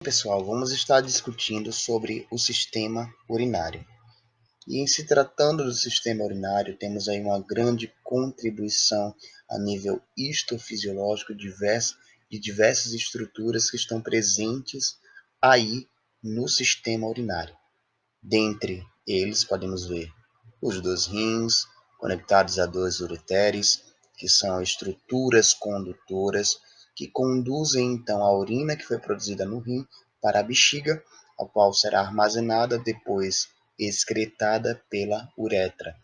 Pessoal, vamos estar discutindo sobre o sistema urinário. E em se tratando do sistema urinário, temos aí uma grande contribuição a nível histofisiológico de diversas estruturas que estão presentes aí no sistema urinário. Dentre eles, podemos ver os dois rins, conectados a dois ureteres, que são estruturas condutoras que conduzem então a urina que foi produzida no rim para a bexiga, a qual será armazenada, depois excretada pela uretra.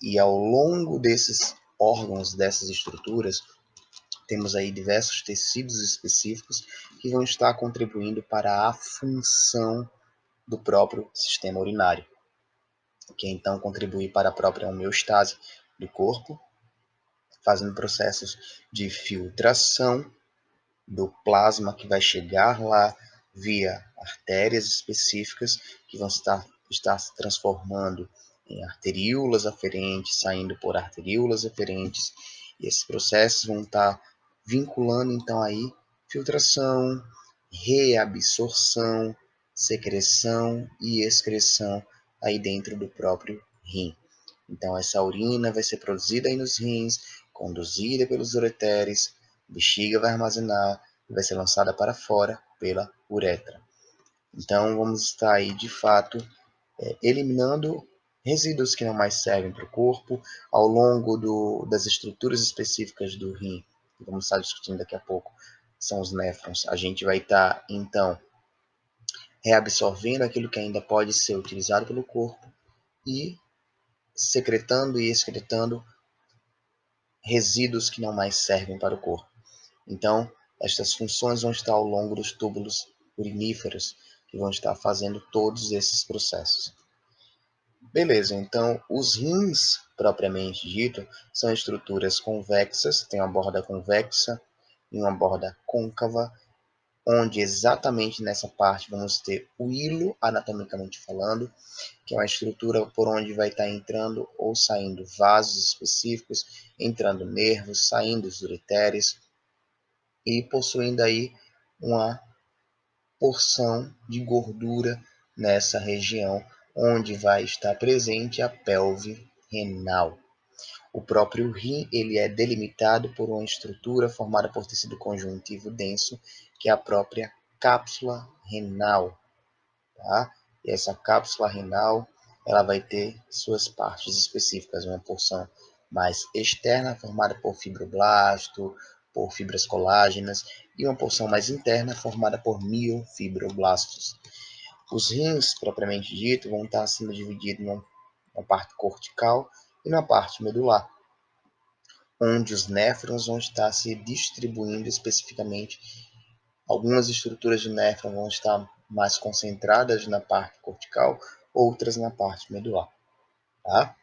E ao longo desses órgãos, dessas estruturas, temos aí diversos tecidos específicos que vão estar contribuindo para a função do próprio sistema urinário, que então contribui para a própria homeostase do corpo, fazendo processos de filtração do plasma que vai chegar lá via artérias específicas que vão estar se transformando em arteríolas aferentes, saindo por arteríolas aferentes, e esses processos vão estar vinculando então aí filtração, reabsorção, secreção e excreção aí dentro do próprio rim. Então essa urina vai ser produzida aí nos rins, conduzida pelos ureteres, a bexiga vai armazenar e vai ser lançada para fora pela uretra. Então vamos estar aí de fato eliminando resíduos que não mais servem para o corpo ao longo das estruturas específicas do rim, que vamos estar discutindo daqui a pouco, são os néfrons. A gente vai estar então reabsorvendo aquilo que ainda pode ser utilizado pelo corpo e secretando e excretando resíduos que não mais servem para o corpo. Então, estas funções vão estar ao longo dos túbulos uriníferos, que vão estar fazendo todos esses processos. Beleza, então os rins, propriamente dito, são estruturas convexas, tem uma borda convexa e uma borda côncava, onde exatamente nessa parte vamos ter o hilo, anatomicamente falando, que é uma estrutura por onde vai estar entrando ou saindo vasos específicos, entrando nervos, saindo os ureteres e possuindo aí uma porção de gordura nessa região onde vai estar presente a pelve renal. O próprio rim ele é delimitado por uma estrutura formada por tecido conjuntivo denso, que é a própria cápsula renal. Tá? E essa cápsula renal ela vai ter suas partes específicas, uma porção mais externa, formada por fibroblasto, por fibras colágenas, e uma porção mais interna, formada por miofibroblastos. Os rins, propriamente dito, vão estar sendo divididos numa parte cortical e na parte medular, onde os néfrons vão estar se distribuindo especificamente. Algumas estruturas de néfron vão estar mais concentradas na parte cortical, outras na parte medular. Tá?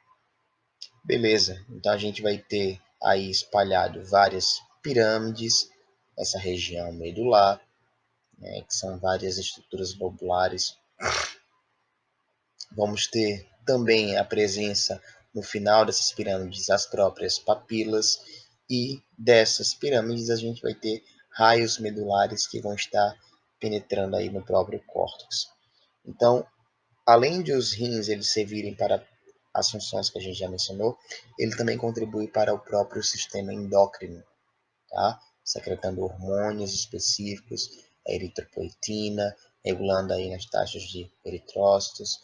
Beleza, então a gente vai ter aí espalhado várias pirâmides nessa região medular, né, que são várias estruturas lobulares. Vamos ter também a presença no final dessas pirâmides as próprias papilas, e dessas pirâmides a gente vai ter raios medulares que vão estar penetrando aí no próprio córtex. Então, além de os rins eles servirem para as funções que a gente já mencionou, ele também contribui para o próprio sistema endócrino, tá? Secretando hormônios específicos, a eritropoetina, regulando aí nas taxas de eritrócitos.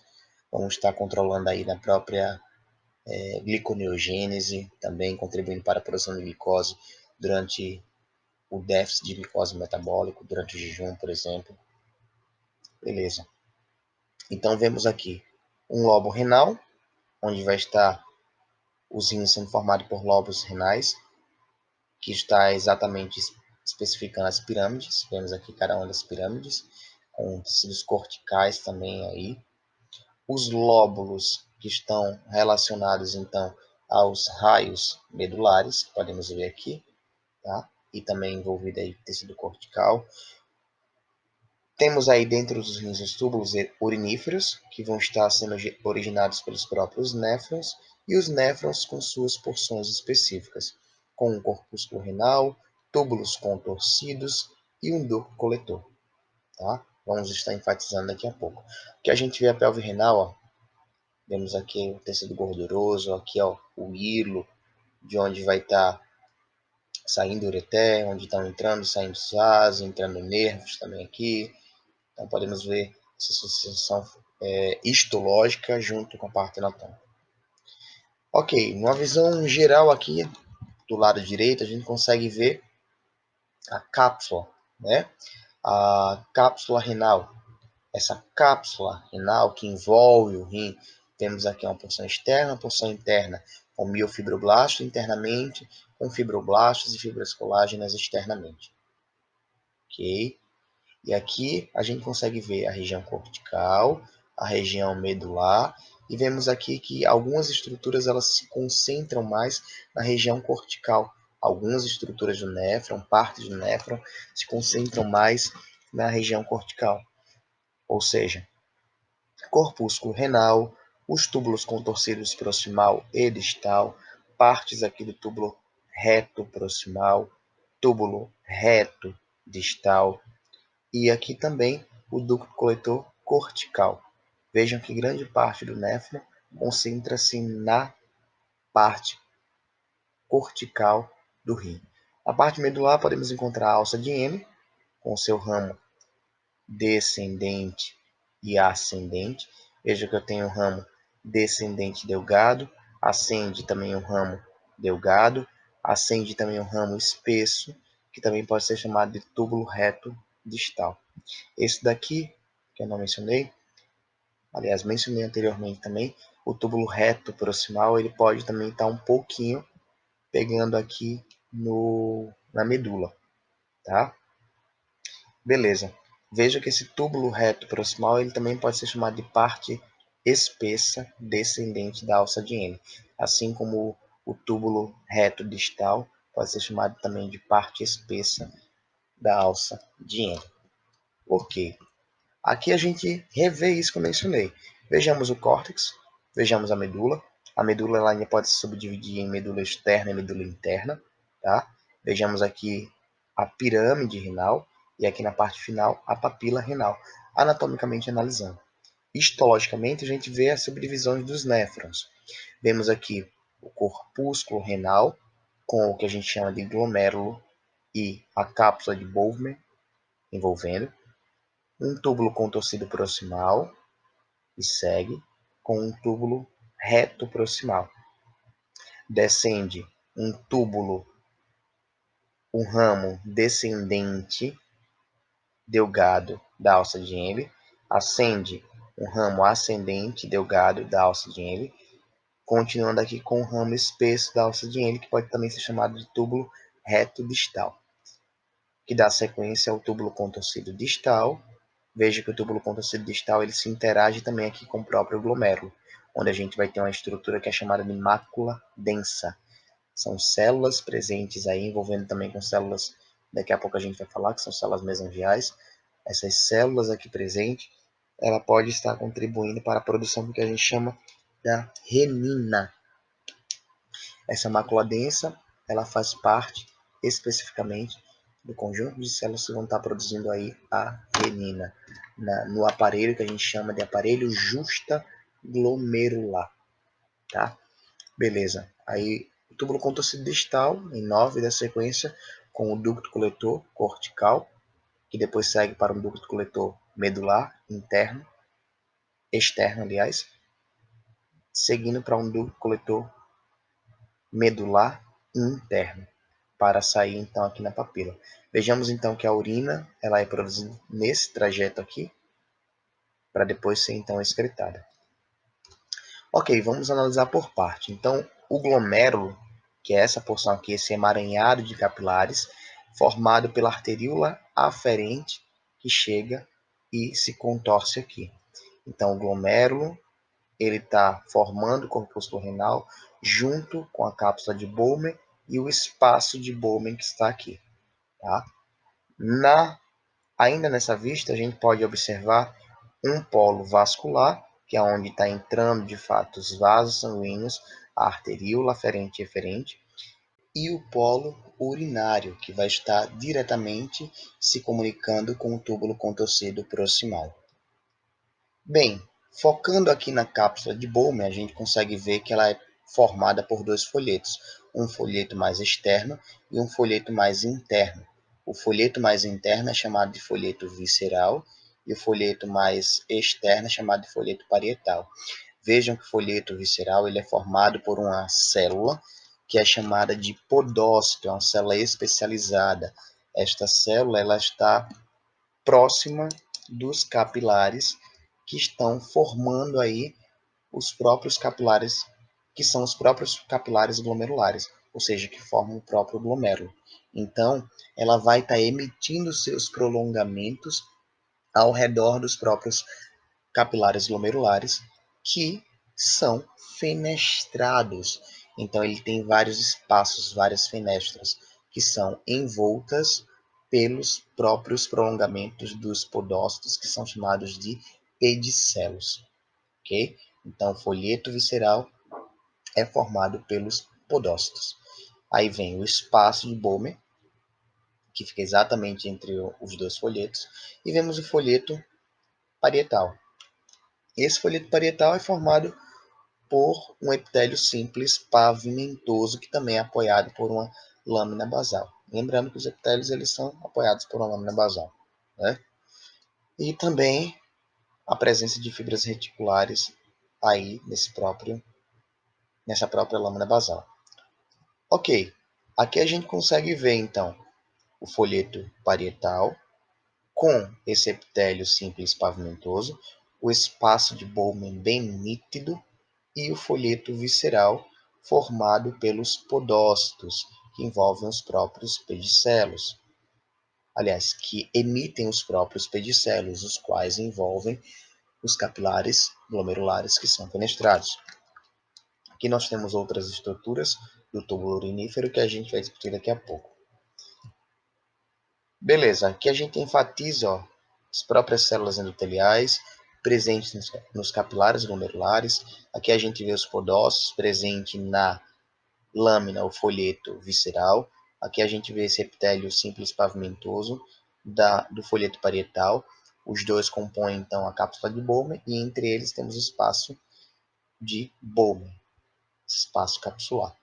Vamos estar controlando aí na própria gliconeogênese, também contribuindo para a produção de glicose durante o déficit de glicose metabólico, durante o jejum, por exemplo. Beleza. Então vemos aqui um lobo renal, onde vai estar os rins sendo formados por lobos renais, que está exatamente especificando as pirâmides. Vemos aqui cada uma das pirâmides, com tecidos corticais também aí. Os lóbulos que estão relacionados então aos raios medulares, que podemos ver aqui, tá? E também envolvido aí tecido cortical. Temos aí dentro dos rins os túbulos uriníferos, que vão estar sendo originados pelos próprios néfrons, e os néfrons com suas porções específicas, com um corpúsculo renal, túbulos contorcidos e um ducto coletor. Tá? vamos estar enfatizando daqui a pouco. Aqui a gente vê a pelve renal, ó. Vemos aqui o tecido gorduroso, aqui ó, o hilo, de onde vai estar saindo o ureter, onde estão entrando, saindo os vasos, entrando nervos também aqui. Então podemos ver essa associação histológica junto com a parte anatômica. Ok, numa visão geral aqui do lado direito, a gente consegue ver a cápsula, né? A cápsula renal. Essa cápsula renal que envolve o rim, temos aqui uma porção externa, uma porção interna, com miofibroblastos internamente, com fibroblastos e fibras colágenas externamente. Ok? E aqui a gente consegue ver a região cortical, a região medular, e vemos aqui que algumas estruturas elas se concentram mais na região cortical. Algumas estruturas do néfron, partes do néfron, se concentram mais na região cortical. Ou seja, corpúsculo renal, os túbulos contorcidos proximal e distal, partes aqui do túbulo reto proximal, túbulo reto distal, e aqui também o ducto coletor cortical. Vejam que grande parte do néfron concentra-se na parte cortical do rim. Na parte medular podemos encontrar a alça de M, com seu ramo descendente e ascendente. Veja que eu tenho o ramo descendente delgado, ascende também o ramo delgado, ascende também o ramo espesso, que também pode ser chamado de túbulo reto distal. Esse daqui, que eu não mencionei, aliás, mencionei anteriormente também, o túbulo reto proximal, ele pode também estar um pouquinho pegando aqui na medula, tá? Beleza. Veja que esse túbulo reto proximal, ele também pode ser chamado de parte espessa descendente da alça de M, assim como o túbulo reto distal pode ser chamado também de parte espessa da alça de M. Ok. Aqui a gente revê isso que eu mencionei. Vejamos o córtex, vejamos a medula. A medula ela ainda pode se subdividir em medula externa e medula interna. Tá? Vejamos aqui a pirâmide renal e aqui na parte final a papila renal, anatomicamente analisando. Histologicamente a gente vê as subdivisões dos néfrons. Vemos aqui o corpúsculo renal com o que a gente chama de glomérulo e a cápsula de Bowman envolvendo. Um túbulo contorcido proximal e segue com um túbulo reto proximal. Descende um ramo descendente delgado da alça de M, ascende um ramo ascendente delgado da alça de M, continuando aqui com o ramo espesso da alça de M, que pode também ser chamado de túbulo reto distal, que dá sequência ao túbulo contorcido distal. Veja que o túbulo contorcido distal ele se interage também aqui com o próprio glomérulo, onde a gente vai ter uma estrutura que é chamada de mácula densa. São células presentes aí, envolvendo também com células, daqui a pouco a gente vai falar, que são células mesangiais. Essas células aqui presentes, ela pode estar contribuindo para a produção do que a gente chama da renina. Essa mácula densa, ela faz parte especificamente do conjunto de células que vão estar produzindo aí a renina, no aparelho que a gente chama de aparelho justaglomerular, tá? Beleza. Aí o túbulo contorcido distal, em 9 da sequência, com o ducto coletor cortical, que depois segue para um ducto coletor medular interno, externo, aliás, seguindo para um ducto coletor medular interno, para sair então aqui na papila. Vejamos então que a urina ela é produzida nesse trajeto aqui, para depois ser então excretada. Ok, vamos analisar por parte. Então, o glomérulo, que é essa porção aqui, esse emaranhado de capilares, formado pela arteríola aferente, que chega e se contorce aqui. Então, o glomérulo ele está formando o corpúsculo renal junto com a cápsula de Bowman e o espaço de Bowman que está aqui. Tá? Ainda nessa vista, a gente pode observar um polo vascular, que é onde está entrando de fato os vasos sanguíneos, a arteríola aferente e eferente, e o polo urinário, que vai estar diretamente se comunicando com o túbulo contorcido proximal. Bem, focando aqui na cápsula de Bowman, a gente consegue ver que ela é formada por dois folhetos, um folheto mais externo e um folheto mais interno. O folheto mais interno é chamado de folheto visceral e o folheto mais externo é chamado de folheto parietal. Vejam que o folheto visceral ele é formado por uma célula que é chamada de podócito, é uma célula especializada. Esta célula ela está próxima dos capilares que estão formando aí os próprios capilares, que são os próprios capilares glomerulares, ou seja, que formam o próprio glomérulo. Então, ela vai estar emitindo seus prolongamentos ao redor dos próprios capilares glomerulares, que são fenestrados. Então, ele tem vários espaços, várias fenestras, que são envoltas pelos próprios prolongamentos dos podócitos, que são chamados de pedicelos. Okay? Então, o folheto visceral é formado pelos podócitos. Aí vem o espaço de Bowman, que fica exatamente entre os dois folhetos, e vemos o folheto parietal. Esse folheto parietal é formado por um epitélio simples pavimentoso, que também é apoiado por uma lâmina basal. Lembrando que os epitélios eles são apoiados por uma lâmina basal, né? E também a presença de fibras reticulares aí nessa própria lâmina basal. Ok, aqui a gente consegue ver então o folheto parietal com esse epitélio simples pavimentoso, o espaço de Bowman bem nítido e o folheto visceral formado pelos podócitos, que envolvem os próprios pedicelos. Aliás, que emitem os próprios pedicelos, os quais envolvem os capilares glomerulares que são fenestrados. Aqui nós temos outras estruturas do túbulo urinífero que a gente vai discutir daqui a pouco. Beleza, aqui a gente enfatiza as próprias células endoteliais presentes nos capilares glomerulares. Aqui a gente vê os podócitos presentes na lâmina ou folheto visceral. Aqui a gente vê esse epitélio simples pavimentoso do folheto parietal. Os dois compõem então a cápsula de Bowman e entre eles temos o espaço de Bowman, espaço capsular.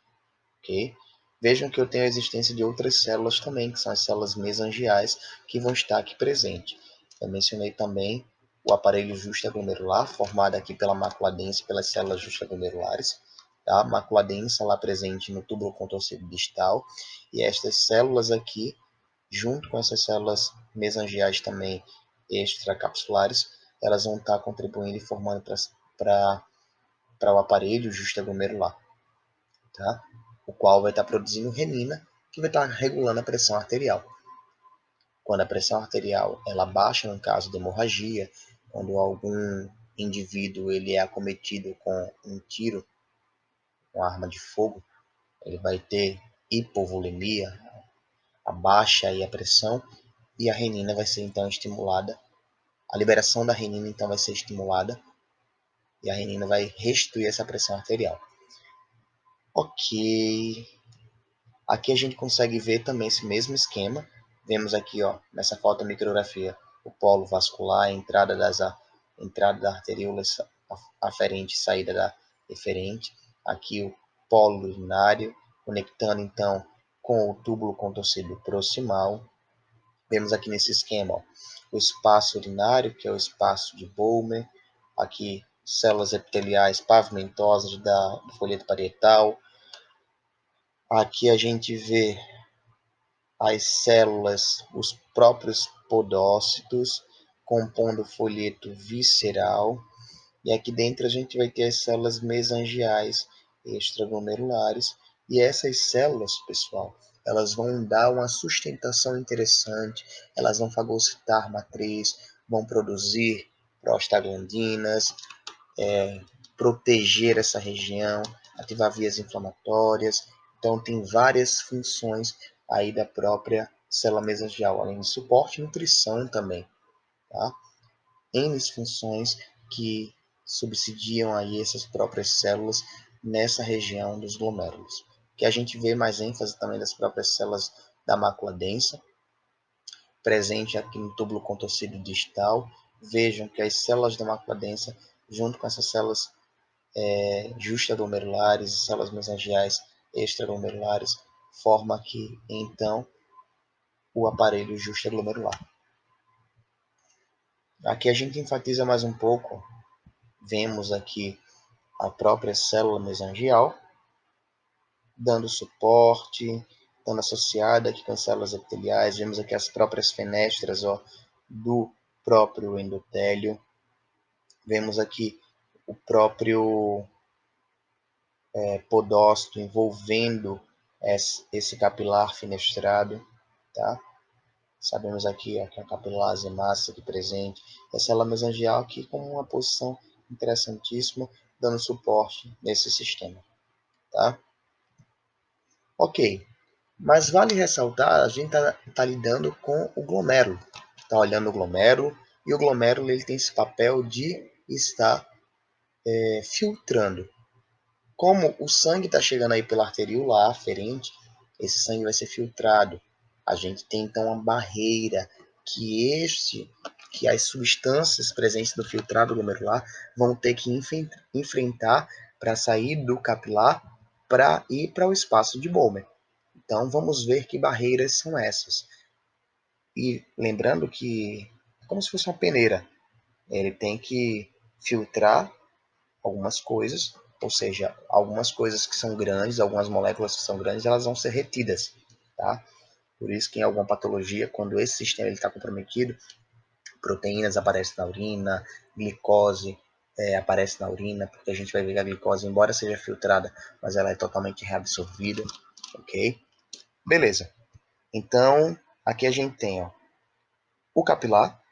Okay? Vejam que eu tenho a existência de outras células também, que são as células mesangiais, que vão estar aqui presentes. Eu mencionei também o aparelho justaglomerular, formado aqui pela mácula densa e pelas células justaglomerulares. Tá? A mácula densa lá presente no túbulo contorcido distal. E estas células aqui, junto com essas células mesangiais também extracapsulares, elas vão estar contribuindo e formando para o aparelho justaglomerular. Tá? O qual vai estar produzindo renina, que vai estar regulando a pressão arterial. Quando a pressão arterial ela baixa, no caso de hemorragia, quando algum indivíduo ele é acometido com um tiro, com arma de fogo, ele vai ter hipovolemia, abaixa aí a pressão e a renina vai ser então estimulada. A liberação da renina então vai ser estimulada e a renina vai restituir essa pressão arterial. Ok. Aqui a gente consegue ver também esse mesmo esquema. Vemos aqui, ó, nessa fotomicrografia, o polo vascular, a entrada da arteríola aferente e saída da eferente. Aqui o polo urinário, conectando então com o túbulo contorcido proximal. Vemos aqui nesse esquema, ó, o espaço urinário, que é o espaço de Bowman. Aqui, células epiteliais pavimentosas do folheto parietal. Aqui a gente vê as células, os próprios podócitos, compondo o folheto visceral. E aqui dentro a gente vai ter as células mesangiais extraglomerulares. E essas células, pessoal, elas vão dar uma sustentação interessante, elas vão fagocitar matriz, vão produzir prostaglandinas, proteger essa região, ativar vias inflamatórias. Então, tem várias funções aí da própria célula mesangial, além de suporte e nutrição também. Tá? N funções que subsidiam aí essas próprias células nessa região dos glomérulos. que a gente vê mais ênfase também das próprias células da mácula densa, presente aqui no túbulo contorcido distal. Vejam que as células da mácula densa, junto com essas células justaglomerulares e células mesangiais extraglomerulares, forma aqui, então, o aparelho justaglomerular. Aqui a gente enfatiza mais um pouco, vemos aqui a própria célula mesangial, dando suporte, estando associada aqui com as células epiteliais. Vemos aqui as próprias fenestras do próprio endotélio. Vemos aqui o próprio podócito envolvendo esse capilar fenestrado. Tá? Sabemos aqui que a capilase massa aqui presente. A célula mesangial aqui com uma posição interessantíssima, dando suporte nesse sistema. Tá? Ok, mas vale ressaltar, a gente está lidando com o glomérulo. Está olhando o glomérulo, e o glomérulo ele tem esse papel de estar filtrando. Como o sangue está chegando aí pela arteriola aferente, esse sangue vai ser filtrado. A gente tem então uma barreira que as substâncias presentes no filtrado glomerular vão ter que enfrentar para sair do capilar para ir para o espaço de Bowman. Então vamos ver que barreiras são essas. E lembrando que é como se fosse uma peneira. Ele tem que filtrar algumas coisas, ou seja, algumas coisas que são grandes, algumas moléculas que são grandes, elas vão ser retidas, tá? Por isso que em alguma patologia, quando esse sistema está comprometido, proteínas aparecem na urina, glicose aparece na urina, porque a gente vai ver que a glicose, embora seja filtrada, mas ela é totalmente reabsorvida, ok? Beleza. Então, aqui a gente tem o capilar.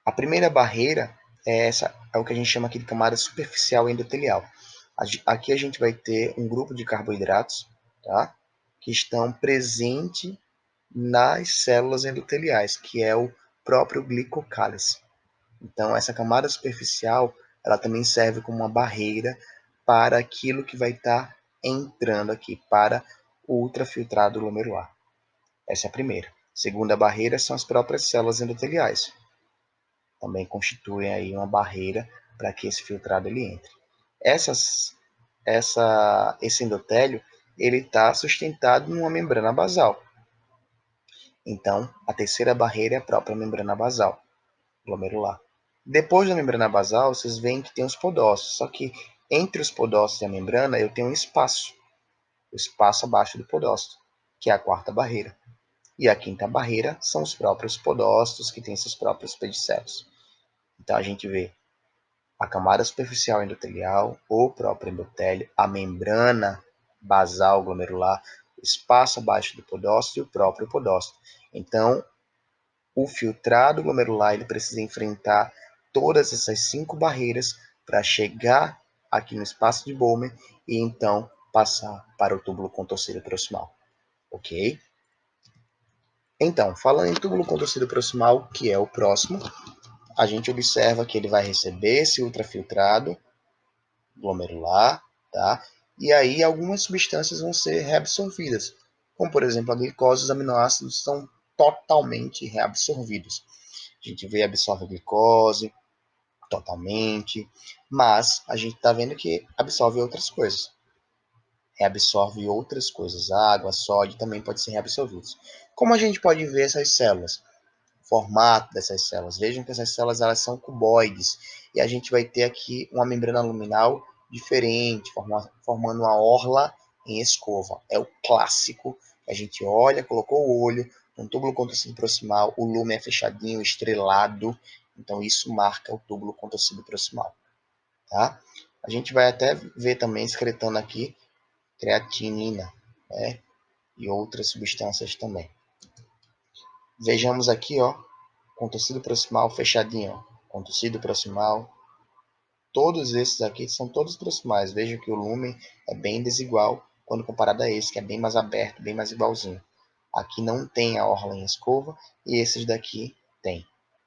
A primeira barreira é o que a gente chama aqui de camada superficial endotelial. Aqui a gente vai ter um grupo de carboidratos, tá? Que estão presentes nas células endoteliais, que é o próprio glicocálice. Então, essa camada superficial, ela também serve como uma barreira para aquilo que vai estar entrando aqui, para o ultrafiltrado glomerular. Essa é a primeira. Segunda barreira são as próprias células endoteliais. Também constituem aí uma barreira para que esse filtrado ele entre. Esse endotélio ele está sustentado numa membrana basal. Então, a terceira barreira é a própria membrana basal, glomerular. Depois da membrana basal, vocês veem que tem os podócitos, só que entre os podócitos e a membrana eu tenho um espaço, o espaço abaixo do podócito, que é a quarta barreira. E a quinta barreira são os próprios podócitos, que têm seus próprios pedicelos. Então a gente vê a camada superficial endotelial, o próprio endotélio, a membrana basal glomerular, o espaço abaixo do podócito e o próprio podócito. Então, o filtrado glomerular ele precisa enfrentar todas essas 5 barreiras para chegar aqui no espaço de Bowman e então passar para o túbulo contorcido proximal. Ok? Então, falando em túbulo contorcido proximal, que é o próximo, a gente observa que ele vai receber esse ultrafiltrado glomerular, tá? E aí algumas substâncias vão ser reabsorvidas, como por exemplo a glicose e os aminoácidos são totalmente reabsorvidos. A gente vê absorve a glicose totalmente, mas a gente está vendo que absorve outras coisas. Reabsorve outras coisas, água, sódio também pode ser reabsorvidos. Como a gente pode ver essas células? Formato dessas células. Vejam que essas células elas são cuboides e a gente vai ter aqui uma membrana luminal diferente, formando uma orla em escova. É o clássico. A gente olha, colocou o olho, um túbulo contorcido proximal, o lume é fechadinho, estrelado. Então isso marca o túbulo contorcido proximal. Tá? A gente vai até ver também excretando aqui creatinina, né? E outras substâncias também. Vejamos aqui, ó, contorcido proximal fechadinho, ó. Contorcido proximal. Todos esses aqui são todos proximais. Veja que o lumen é bem desigual quando comparado a esse, que é bem mais aberto, bem mais igualzinho. Aqui não tem a orla em escova e esses daqui tem.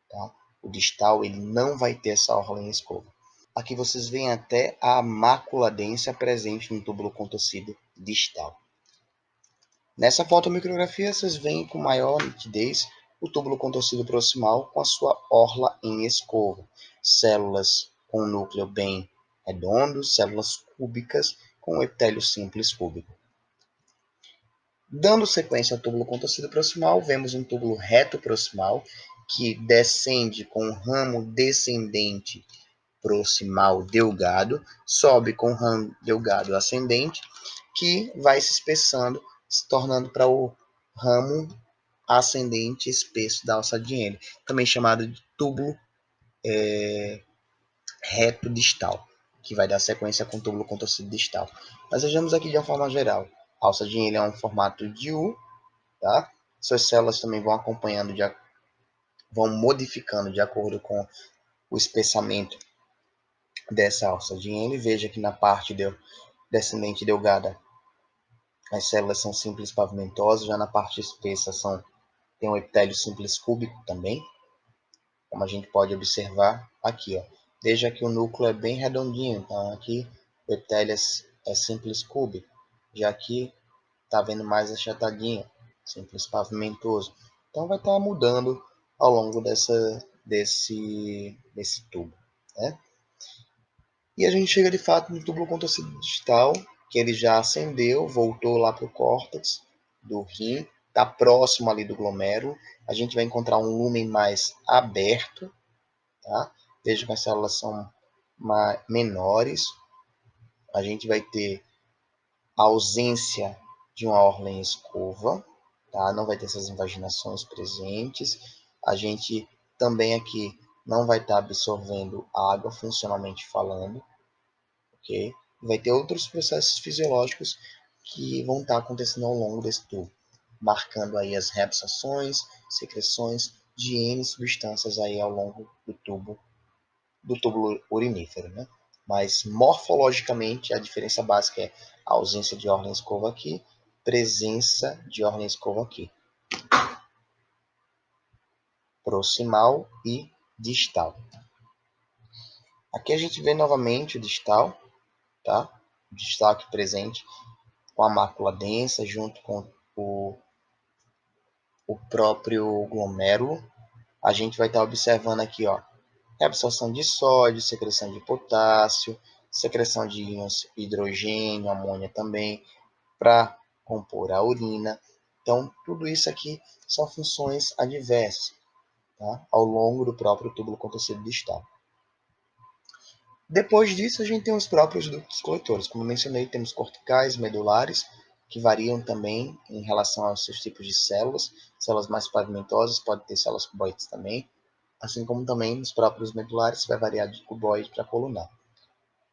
Tá? O distal ele não vai ter essa orla em escova. Aqui vocês veem até a mácula densa presente no túbulo contorcido distal. Nessa fotomicrografia, vocês veem com maior nitidez o túbulo contorcido proximal com a sua orla em escova. Células com núcleo bem redondo, células cúbicas com epitélio simples cúbico. Dando sequência ao túbulo contorcido proximal, vemos um túbulo reto proximal que descende com um ramo descendente proximal delgado, sobe com um ramo delgado ascendente, que vai se espessando, se tornando para o ramo ascendente espesso da alça de Henle, também chamado de túbulo reto distal, que vai dar sequência com o túbulo contorcido distal. Mas vejamos aqui de uma forma geral. A alça de Henle é um formato de U, tá? Suas células também vão acompanhando, vão modificando de acordo com o espessamento dessa alça de Henle. Veja que na parte descendente delgada as células são simples pavimentosas, já na parte espessa tem um epitélio simples cúbico também, como a gente pode observar aqui. Ó. Veja que o núcleo é bem redondinho, então aqui o epitélio é simples cúbico, já aqui está vendo mais achatadinho, simples pavimentoso. Então vai estar mudando ao longo desse tubo. Né? E a gente chega de fato no túbulo contorcido distal, que ele já ascendeu, voltou lá para o córtex do rim, está próximo ali do glomérulo. A gente vai encontrar um lúmen mais aberto, tá? Veja que as células são menores. A gente vai ter a ausência de uma orla em escova, tá? Não vai ter essas invaginações presentes. A gente também aqui não vai estar absorvendo água, funcionalmente falando. Okay? Vai ter outros processos fisiológicos que vão estar acontecendo ao longo desse tubo, marcando aí as reabsorções, secreções de N substâncias aí ao longo do túbulo urinífero, né? Mas morfologicamente a diferença básica é a ausência de orla em escova aqui, presença de orla em escova aqui, proximal e distal. Aqui a gente vê novamente o distal, tá? O distal aqui presente com a mácula densa, junto com o próprio glomérulo. A gente vai estar observando aqui, ó, absorção de sódio, secreção de potássio, secreção de íons hidrogênio, amônia também, para compor a urina. Então, tudo isso aqui são funções adversas, tá? Ao longo do próprio túbulo contorcido distal. Depois disso, a gente tem os próprios ductos coletores. Como eu mencionei, temos corticais, medulares, que variam também em relação aos seus tipos de células. Células mais pavimentosas, pode ter células cuboides também. Assim como também nos próprios medulares, vai variar de cuboide para colunar.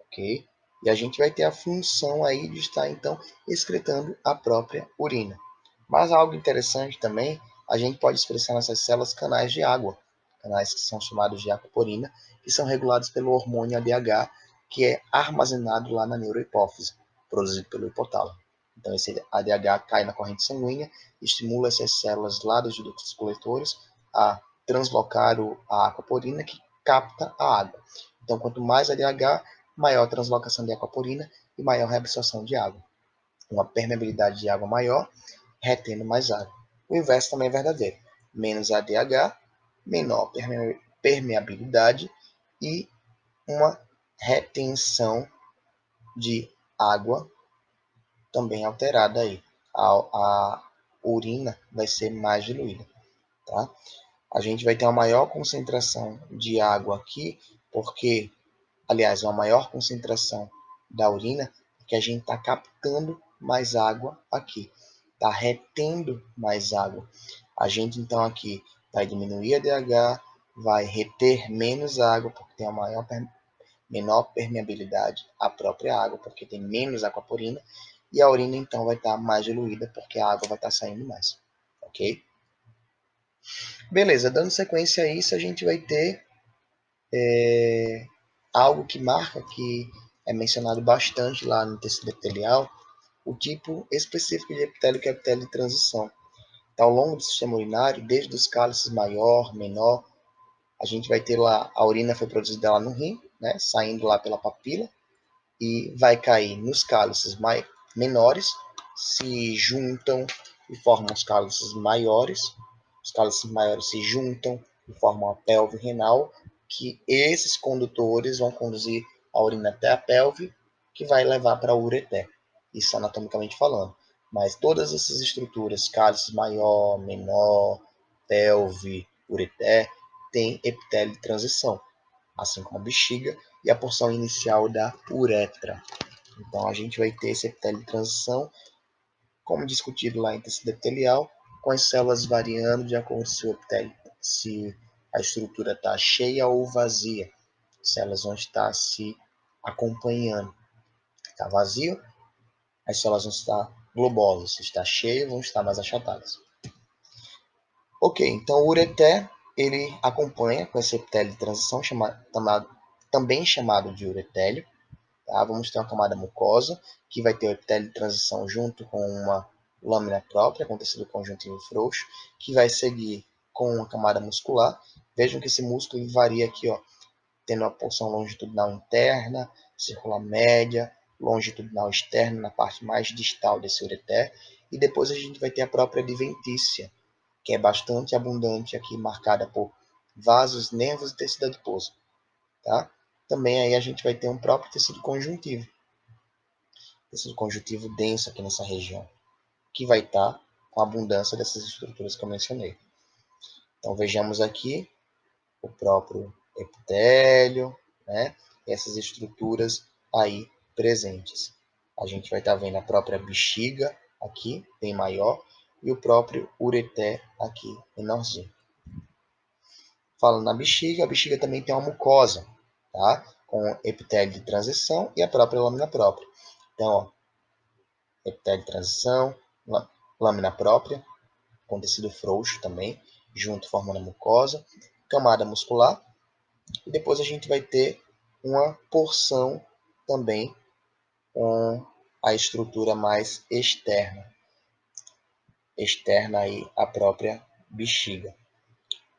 Ok? E a gente vai ter a função aí de estar, então, excretando a própria urina. Mas algo interessante também, a gente pode expressar nessas células canais de água, canais que são chamados de aquaporina, que são regulados pelo hormônio ADH, que é armazenado lá na neurohipófise, produzido pelo hipotálamo. Então, esse ADH cai na corrente sanguínea, estimula essas células lá dos ductos coletores a translocar a aquaporina, que capta a água. Então, quanto mais ADH, maior translocação de aquaporina e maior reabsorção de água. Uma permeabilidade de água maior, retendo mais água. O inverso também é verdadeiro. Menos ADH, menor permeabilidade e uma retenção de água também alterada aí. A urina vai ser mais diluída, tá? A gente vai ter uma maior concentração de água aqui, porque, aliás, uma maior concentração da urina, porque a gente está captando mais água aqui, está retendo mais água. A gente, então, aqui vai diminuir a DH, vai reter menos água, porque tem uma menor permeabilidade à própria água, porque tem menos aquaporina, e a urina, então, vai estar mais diluída, porque a água vai estar saindo mais. Ok? Beleza, dando sequência a isso, a gente vai ter algo que marca, que é mencionado bastante lá no tecido epitelial, o tipo específico de epitélio, que é epitélio de transição. Então, ao longo do sistema urinário, desde os cálices maior, menor, a gente vai ter lá, a urina foi produzida lá no rim, né, saindo lá pela papila, e vai cair nos cálices menores, se juntam e formam os cálices maiores. Os cálices maiores se juntam e formam a pelve renal, que esses condutores vão conduzir a urina até a pelve, que vai levar para o ureter. Isso anatomicamente falando. Mas todas essas estruturas, cálice maior, menor, pelve, ureter, tem epitélio de transição, assim como a bexiga e a porção inicial da uretra. Então a gente vai ter esse epitélio de transição, como discutido lá em tecido epitelial, com as células variando de acordo se o epitélio, se a estrutura está cheia ou vazia. As células vão estar se acompanhando. Está vazio, as células vão estar globosas. Se está cheio, vão estar mais achatadas. Ok, então o ureter, ele acompanha com esse epitélio de transição, também chamado de uretélio. Tá? Vamos ter uma camada mucosa, que vai ter o epitélio de transição junto com uma lâmina própria, com tecido conjuntivo frouxo, que vai seguir com uma camada muscular. Vejam que esse músculo varia aqui, ó, tendo a porção longitudinal interna, circular média, longitudinal externa na parte mais distal desse ureter. E depois a gente vai ter a própria adventícia, que é bastante abundante aqui, marcada por vasos, nervos e tecido adiposo. Tá? Também aí a gente vai ter um próprio tecido conjuntivo denso aqui nessa região, que vai estar com a abundância dessas estruturas que eu mencionei. Então vejamos aqui o próprio epitélio, né? E essas estruturas aí presentes. A gente vai estar vendo a própria bexiga aqui, bem maior, e o próprio ureter aqui, menorzinho. Falando na bexiga, a bexiga também tem uma mucosa, tá? Com epitélio de transição e a própria lâmina própria. Então, ó, epitélio de transição, lâmina própria, com tecido frouxo também, junto formando a mucosa, camada muscular, e depois a gente vai ter uma porção também com a estrutura mais externa aí a própria bexiga.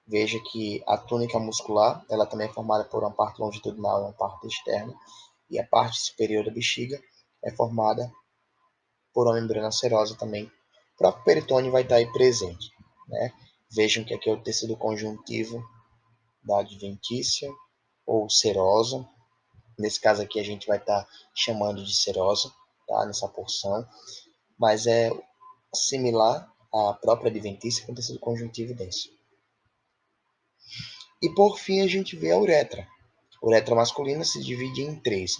Veja que a túnica muscular, ela também é formada por uma parte longitudinal e uma parte externa, e a parte superior da bexiga é formada por uma membrana serosa também. O próprio peritônio vai estar aí presente, né? Vejam que aqui é o tecido conjuntivo da adventícia ou serosa. Nesse caso aqui a gente vai estar chamando de serosa, tá? Nessa porção, mas é similar à própria adventícia com tecido conjuntivo denso. E por fim a gente vê a uretra. A uretra masculina se divide em três: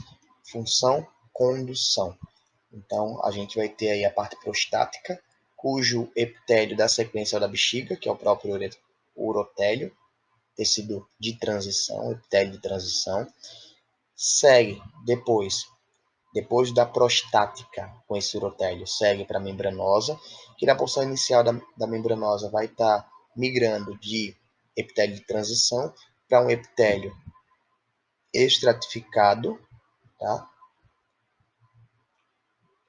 função, condução. Então a gente vai ter aí a parte prostática, cujo epitélio da sequência da bexiga, que é o próprio urotélio, tecido de transição, epitélio de transição. Segue depois da prostática, com esse urotélio, segue para a membranosa, que na porção inicial da membranosa vai estar migrando de epitélio de transição para um epitélio estratificado, tá?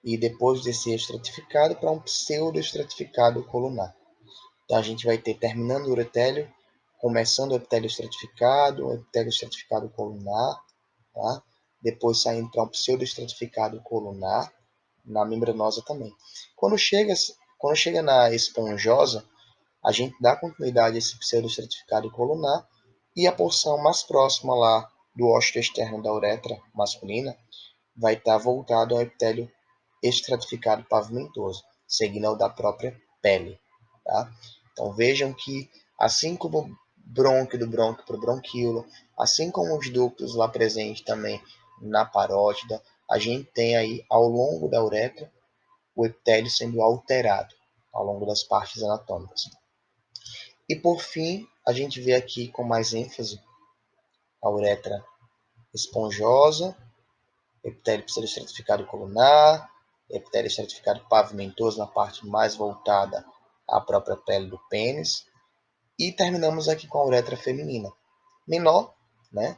E depois desse estratificado para um pseudoestratificado colunar. Então a gente vai ter, terminando o uretélio, começando o epitélio estratificado colunar, tá? Depois saindo para um pseudoestratificado colunar, na membranosa também. Quando chega na esponjosa, a gente dá continuidade a esse pseudoestratificado colunar, e a porção mais próxima lá do ósseo externo da uretra masculina vai estar voltado ao epitélio estratificado pavimentoso, seguindo ao da própria pele. Tá? Então vejam que, assim como o brônquio do brônquio para o bronquíolo, assim como os ductos lá presentes também na parótida, a gente tem aí ao longo da uretra o epitélio sendo alterado ao longo das partes anatômicas. E por fim, a gente vê aqui com mais ênfase a uretra esponjosa, epitélio pseudoestratificado colunar, epitélio estratificado pavimentoso na parte mais voltada à própria pele do pênis. E terminamos aqui com a uretra feminina. Menor, né?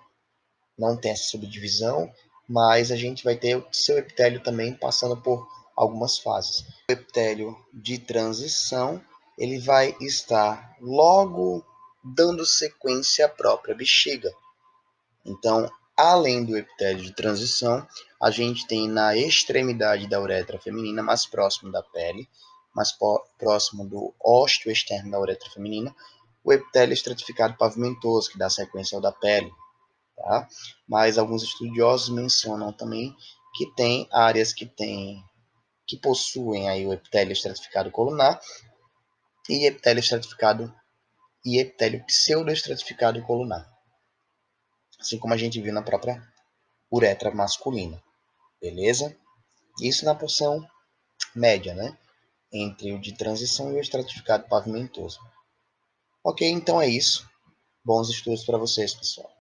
Não tem essa subdivisão, mas a gente vai ter o seu epitélio também passando por algumas fases. O epitélio de transição, ele vai estar logo dando sequência à própria bexiga. Então, além do epitélio de transição, a gente tem na extremidade da uretra feminina, mais próximo da pele, mais próximo do ósteo externo da uretra feminina, o epitélio estratificado pavimentoso, que dá sequência ao da pele. Tá? Mas alguns estudiosos mencionam também que tem áreas que possuem aí o epitélio estratificado colunar e epitélio estratificado e epitélio pseudoestratificado colunar, assim como a gente viu na própria uretra masculina, beleza? Isso na porção média, né? Entre o de transição e o estratificado pavimentoso. Ok, então é isso. Bons estudos para vocês, pessoal.